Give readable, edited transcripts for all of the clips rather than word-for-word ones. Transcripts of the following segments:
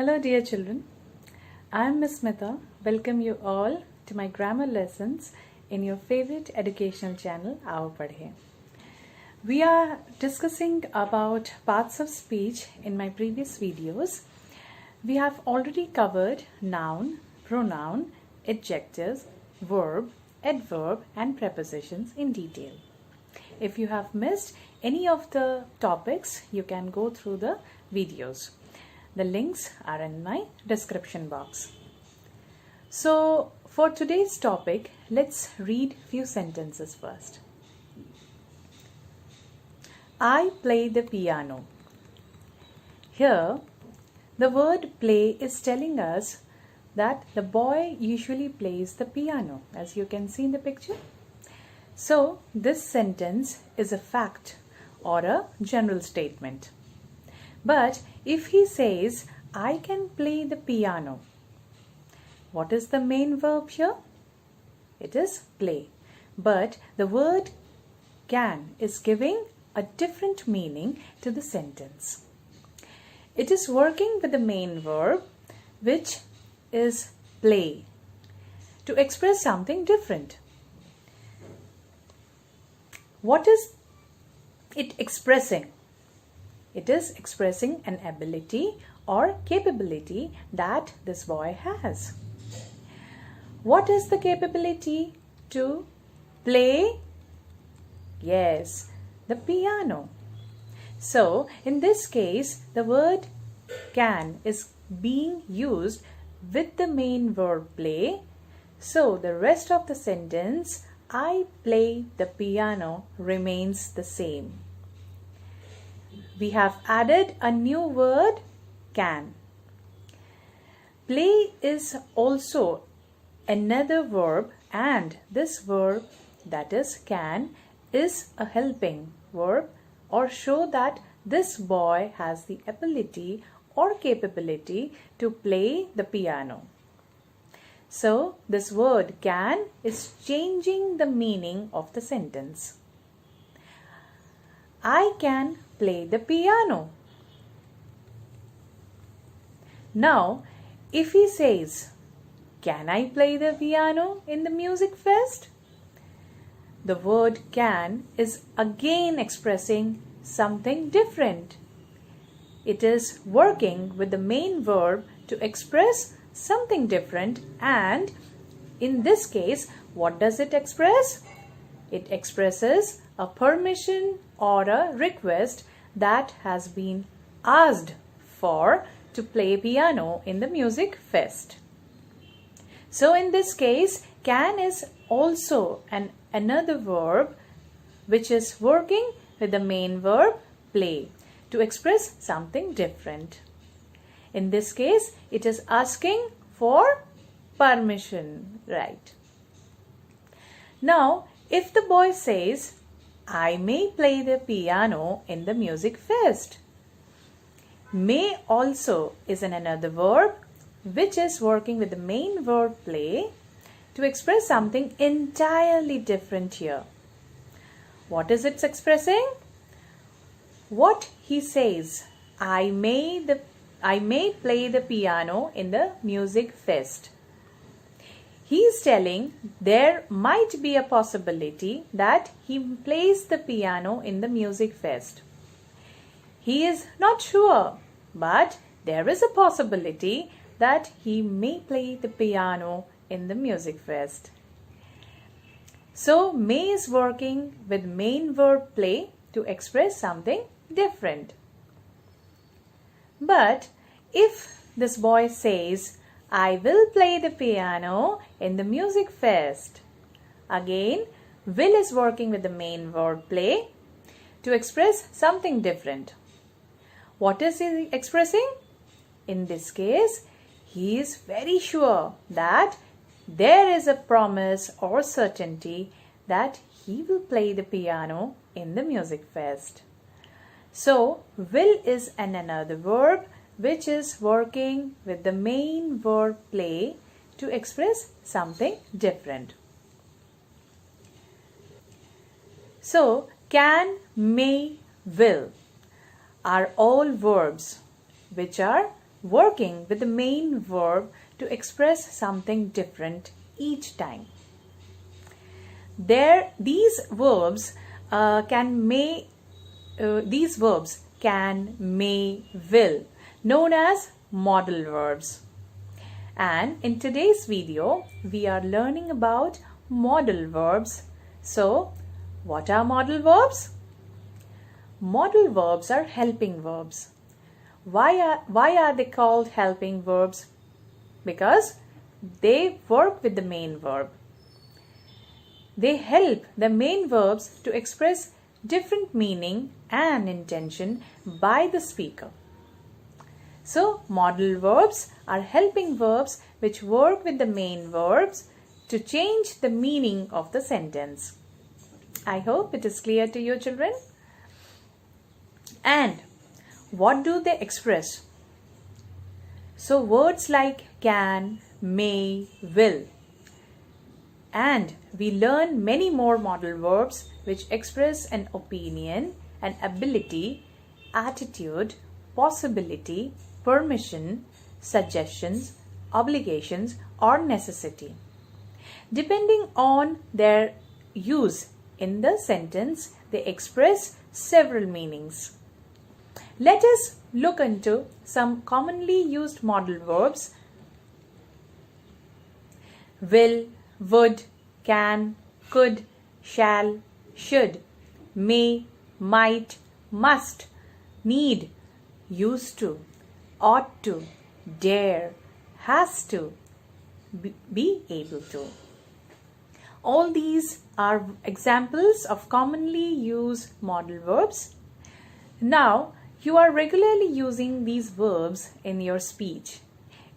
Hello dear children, I am Miss Smita. Welcome you all to my grammar lessons in your favorite educational channel, Aao Padhein. We are discussing about parts of speech in my previous videos. We have already covered noun, pronoun, adjectives, verb, adverb and prepositions in detail. If you have missed any of the topics, you can go through the videos. The links are in my description box. So for today's topic, let's read few sentences first. I play the piano. Here, the word play is telling us that the boy usually plays the piano, as you can see in the picture. So this sentence is a fact or a general statement. But if he says, I can play the piano, what is the main verb here? It is play. But the word can is giving a different meaning to the sentence. It is working with the main verb, which is play, to express something different. What is it expressing? It is expressing an ability or capability that this boy has. What is the capability to play? Yes, the piano. So, in this case, the word can is being used with the main verb play. So, the rest of the sentence, I play the piano, remains the same. We have added a new word, can. Play is also another verb, and this verb, that is can, is a helping verb or show that this boy has the ability or capability to play the piano. So this word can is changing the meaning of the sentence. I can play the piano. Now, if he says, can I play the piano in the music fest? The word can is again expressing something different. It is working with the main verb to express something different, and in this case, what does it express? It expresses a permission or a request that has been asked for to play piano in the music fest. So in this case, can is also another verb which is working with the main verb play to express something different. In this case, it is asking for permission, right? Now, if the boy says, I may play the piano in the music fest. May also is another verb which is working with the main verb play to express something entirely different here. What is it expressing? What he says, I may play the piano in the music fest. He is telling there might be a possibility that he plays the piano in the music fest. He is not sure, but there is a possibility that he may play the piano in the music fest. So, may is working with main verb play to express something different. But if this boy says, I will play the piano in the music fest, again, will is working with the main verb play to express something different. What is he expressing? In this case, he is very sure that there is a promise or certainty that he will play the piano in the music fest. So, will is another verb which is working with the main verb play to express something different. So, can, may, will are all verbs which are working with the main verb to express something different each time. These verbs can, may, will, known as modal verbs. And in today's video, we are learning about modal verbs. So, what are modal verbs? Modal verbs are helping verbs. Why are they called helping verbs? Because they work with the main verb. They help the main verbs to express different meaning and intention by the speaker. So, modal verbs are helping verbs which work with the main verbs to change the meaning of the sentence. I hope it is clear to you, children. And what do they express? So, words like can, may, will. And we learn many more modal verbs which express an opinion, an ability, attitude, possibility, permission, suggestions, obligations, or necessity. Depending on their use in the sentence, they express several meanings. Let us look into some commonly used modal verbs. Will, would, can, could, shall, should, may, might, must, need, used to, ought to, dare, has to, be able to. All these are examples of commonly used modal verbs. Now, you are regularly using these verbs in your speech,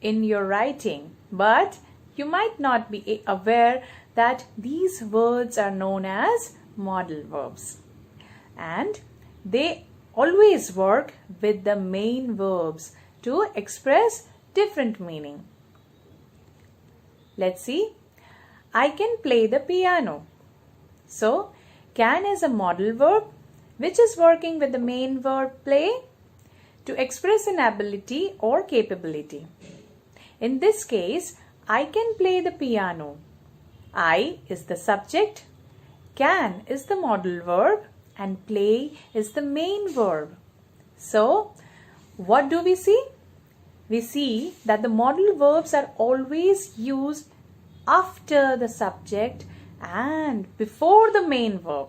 in your writing, but you might not be aware that these words are known as modal verbs. And they always work with the main verbs to express different meaning. Let's see. I can play the piano. So, can is a modal verb which is working with the main verb play to express an ability or capability. In this case, I can play the piano. I is the subject, can is the modal verb, and play is the main verb. So, what do we see? We see that the modal verbs are always used after the subject and before the main verb.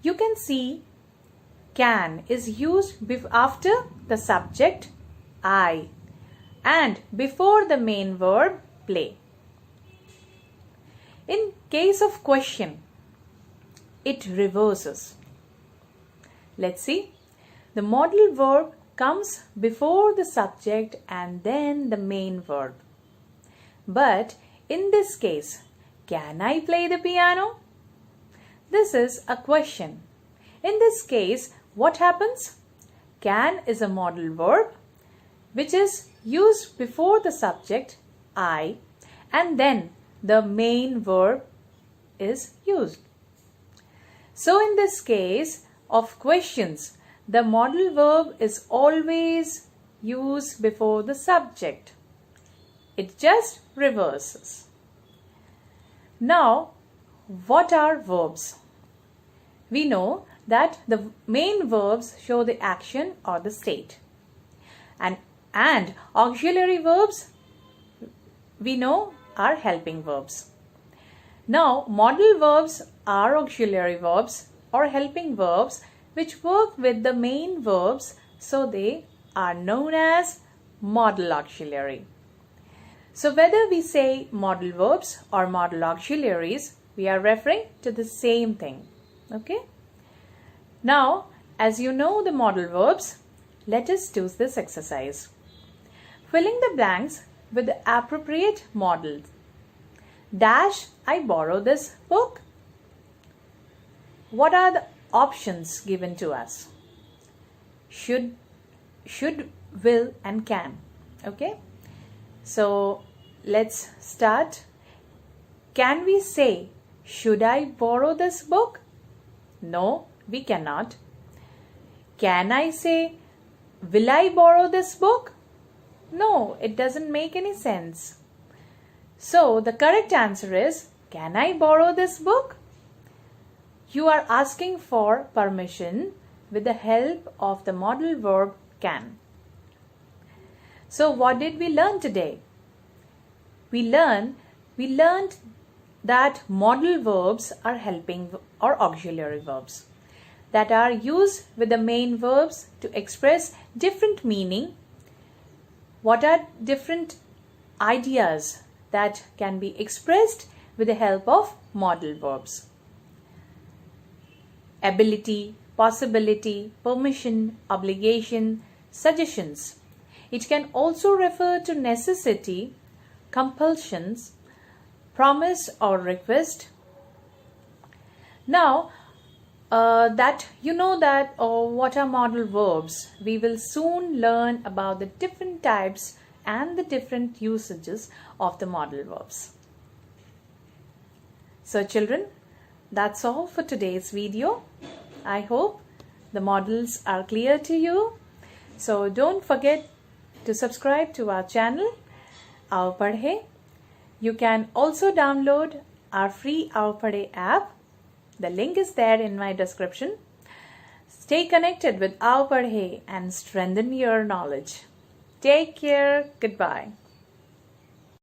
You can see can is used after the subject I and before the main verb play. In case of question, it reverses. Let's see. The modal verb comes before the subject and then the main verb. But in this case, can I play the piano? This is a question. In this case, what happens? Can is a modal verb which is used before the subject I and then the main verb is used. So in this case of questions, the modal verb is always used before the subject. It just reverses. Now, what are verbs? We know that the main verbs show the action or the state. And auxiliary verbs, we know, are helping verbs. Now, modal verbs are auxiliary verbs or helping verbs which work with the main verbs, so they are known as modal auxiliary. So whether we say modal verbs or modal auxiliaries, we are referring to the same thing. Okay? Now, as you know the modal verbs, let us do this exercise. Filling the blanks with the appropriate modals. Dash, I borrow this book. What are the options given to us? Should, will, and can. Okay? So, let's start. Can we say, should I borrow this book? No, we cannot. Can I say, Will I borrow this book? No, it doesn't make any sense. So the correct answer is, can I borrow this book? You are asking for permission with the help of the modal verb can. So what did we learn today? We learned that modal verbs are helping or auxiliary verbs that are used with the main verbs to express different meaning. What are different ideas that can be expressed with the help of modal verbs? Ability, possibility, permission, obligation, suggestions. It can also refer to necessity, compulsions, promise or request. Now that you know that what are modal verbs, we will soon learn about the different types and the different usages of the modal verbs. So children, that's all for today's video. I hope the models are clear to you. So don't forget to subscribe to our channel, Aao Padhein. You can also download our free Aao Padhein app. The link is there in my description. Stay connected with Aao Padhein and strengthen your knowledge. Take care. Goodbye.